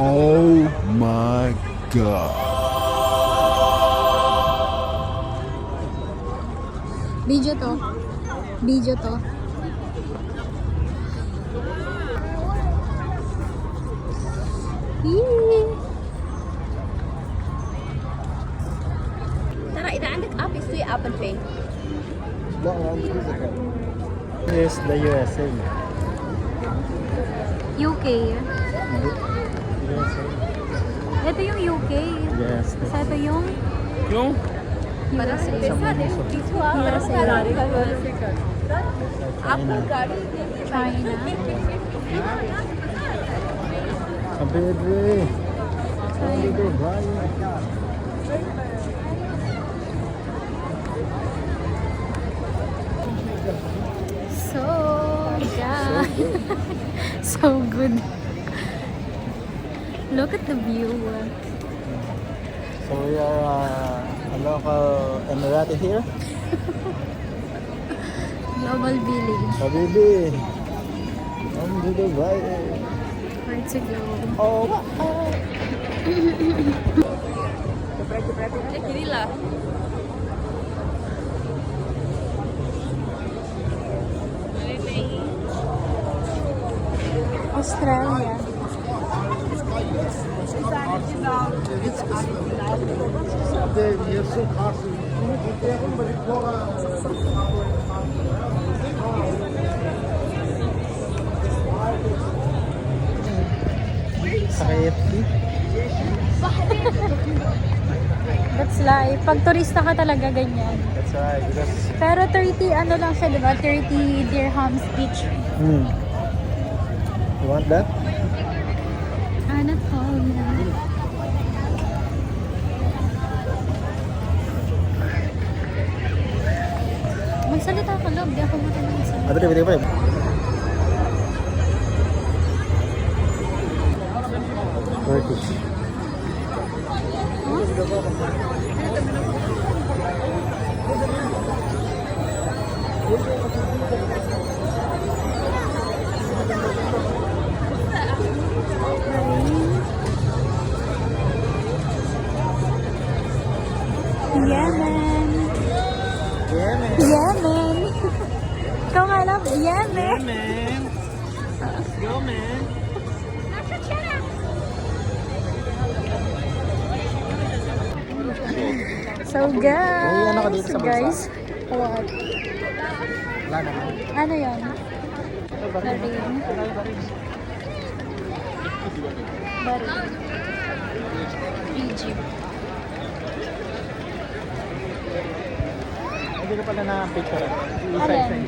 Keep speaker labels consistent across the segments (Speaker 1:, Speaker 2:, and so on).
Speaker 1: Oh my god.
Speaker 2: Video to. Video to. Yee.
Speaker 3: ترى إذا عندك أب يستوي أبل باي.
Speaker 4: Yes, the USA.
Speaker 2: UK.
Speaker 4: USA.
Speaker 2: Ito yung UK.
Speaker 4: Yes.
Speaker 2: Sa ito yung
Speaker 1: Yung?
Speaker 3: Para sa
Speaker 2: China.
Speaker 4: Baby.
Speaker 2: So, yeah. So good. Look at the view.
Speaker 4: So we are a local Emirati here.
Speaker 2: Global village.
Speaker 4: Habibi. Come to Dubai.
Speaker 2: Where to go?
Speaker 4: Oh,
Speaker 3: kiri lah.
Speaker 2: Australia.
Speaker 4: sa KFC.
Speaker 2: That's life. Pag turista ka talaga ganyan.
Speaker 4: That's right. Because
Speaker 2: Pero 30, ano lang siya, diba? 30 dirhams each.
Speaker 4: You want that?
Speaker 2: Anatolia. Magsalita ka, Log. Di ako matanong magsalita.
Speaker 4: Ano rin, ito Turkish.
Speaker 2: Yemen.
Speaker 4: Yemen.
Speaker 2: Yemen. Ikaw nga lang, Yemen.
Speaker 4: Yemen. Go, man.
Speaker 2: So
Speaker 4: May ano ka dito sa bansa?
Speaker 2: guys. What?
Speaker 4: Wala naman.
Speaker 2: Ano yun? Barin. Barin. Egypt.
Speaker 4: Hindi ko pala na-picture.
Speaker 2: Alin?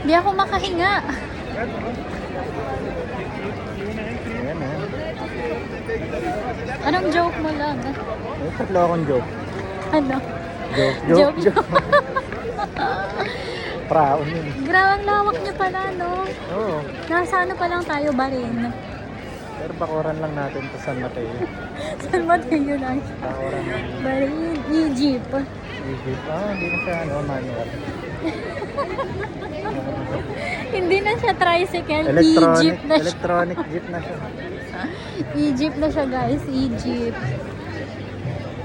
Speaker 2: Di ako makahinga.
Speaker 4: Yemen.
Speaker 2: Anong joke mo lang?
Speaker 4: May tatlo akong joke.
Speaker 2: Ano?
Speaker 4: Joke. Praon yun.
Speaker 2: Grabe ang lawak niyo pala, no?
Speaker 4: Oo.
Speaker 2: Nasa ano pa lang tayo, Barin.
Speaker 4: Pero bakuran lang natin to San Mateo.
Speaker 2: San Mateo lang.
Speaker 4: Bakuran ng
Speaker 2: Barin, Egypt.
Speaker 4: Egypt. Hindi na siya manual.
Speaker 2: Hindi na siya tricycle, Egypt na siya.
Speaker 4: Electronic jeep na siya.
Speaker 2: Egypt na siya, guys. Egypt.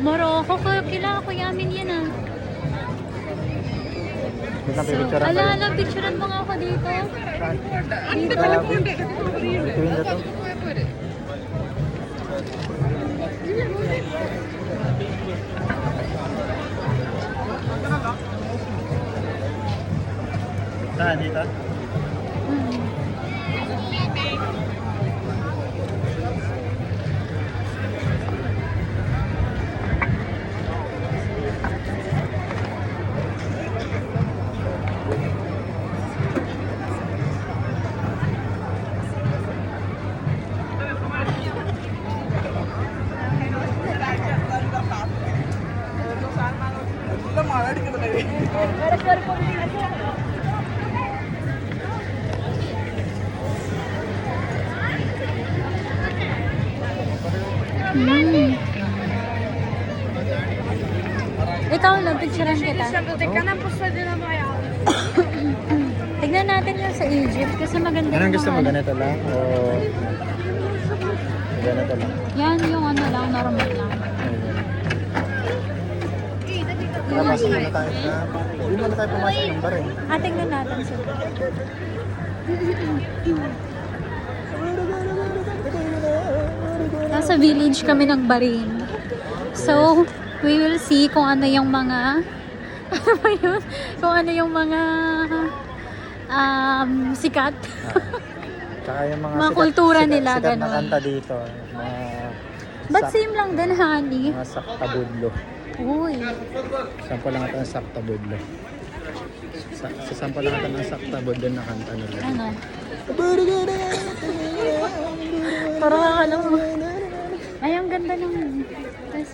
Speaker 2: Morocco, kailangan ko yamin yan, ah.
Speaker 4: Dito
Speaker 2: So,
Speaker 4: pipicturean
Speaker 2: ala, picturean mo nga ako dito. Dito.
Speaker 4: Between the two. Dito?
Speaker 2: Hmm. Ikaw lang, picturean kita. Tignan natin yung sa Egypt kasi maganda
Speaker 4: Anong
Speaker 2: yung
Speaker 4: gusto mo?
Speaker 2: mga-
Speaker 4: Ganito lang? O ganito lang?
Speaker 2: Yan yung ano lang, normal lang.
Speaker 4: Tapos muna tayo sa... Hindi muna tayo pumasok ng bar eh.
Speaker 2: Tignan natin sila. Nasa village kami ng Bahrain. So, we will see kung ano yung mga ano ba yun? Kung ano yung mga sikat.
Speaker 4: Tsaka yung
Speaker 2: Mga kultura nila,
Speaker 4: sikat na
Speaker 2: ganon.
Speaker 4: kanta dito. Mga
Speaker 2: But same lang din, honey.
Speaker 4: mga saktabudlo.
Speaker 2: Uy.
Speaker 4: Sample lang ito ng saktabudlo. Sa sample lang ito ng saktabudlo na kanta nila.
Speaker 2: Ano? Parang alam mo. Ay, ang ganda ng dress.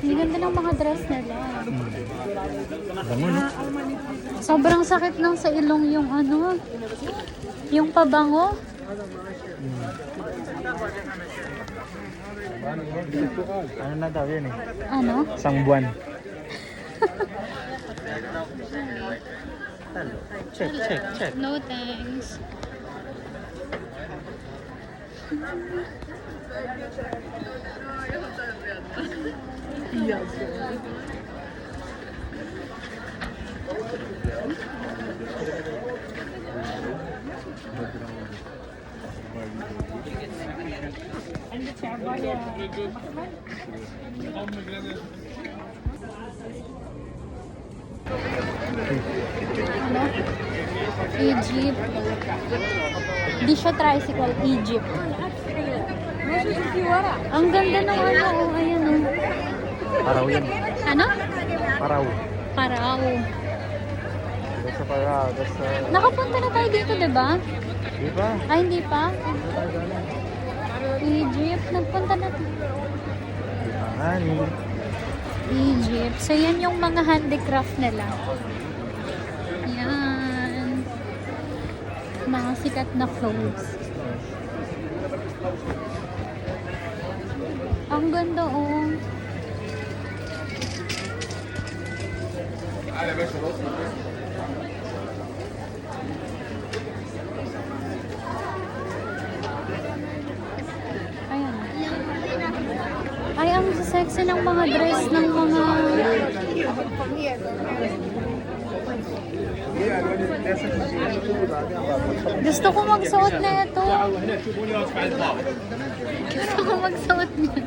Speaker 2: Ang ganda ng mga dress nila.
Speaker 4: Bango, no?
Speaker 2: Sobrang sakit lang sa ilong yung ano, yung pabango.
Speaker 4: Ano na daw yun eh?
Speaker 2: Ano?
Speaker 4: Isang buwan. Check.
Speaker 2: No thanks. Ano? Egypt. Di siya tricycle, Egypt. Ang ganda ng ano, oh, ayan oh.
Speaker 4: Paraw yan.
Speaker 2: Ano?
Speaker 4: Paraw.
Speaker 2: Parao.
Speaker 4: Doon sa Paraw. Doon sa...
Speaker 2: Nakapunta na tayo dito, diba?
Speaker 4: Di ba?
Speaker 2: Ay, hindi pa? Egypt, nagpunta na tayo.
Speaker 4: Di ba nga ni?
Speaker 2: Egypt. So, yan yung mga handicraft nila. Yan. Mga sikat na clothes. Ang ganda, oh. Ayan. Ay, ang sexy ng mga dress ng mga... Gusto ko magsuot na ito. Gusto ko magsuot niyan.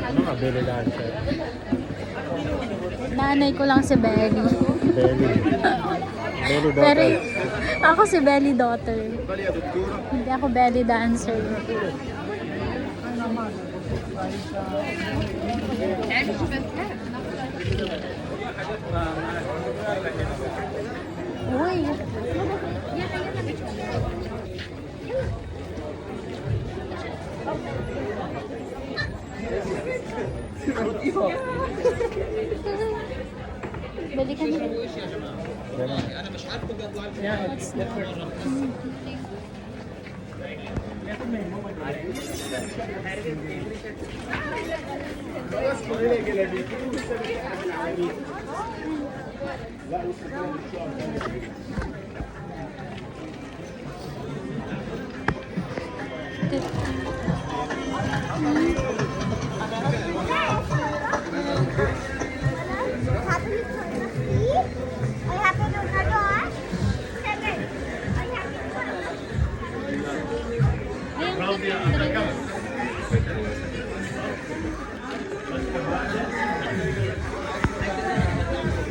Speaker 4: Ano ka? Belly dancer.
Speaker 2: Nanay ko lang si Belly.
Speaker 4: Belly. Belly
Speaker 2: Pero
Speaker 4: daughter.
Speaker 2: ako si Belly daughter. Hindi ako belly dancer. Uy. Balikan mo.
Speaker 4: Ganun.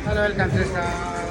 Speaker 5: Hello, welcome to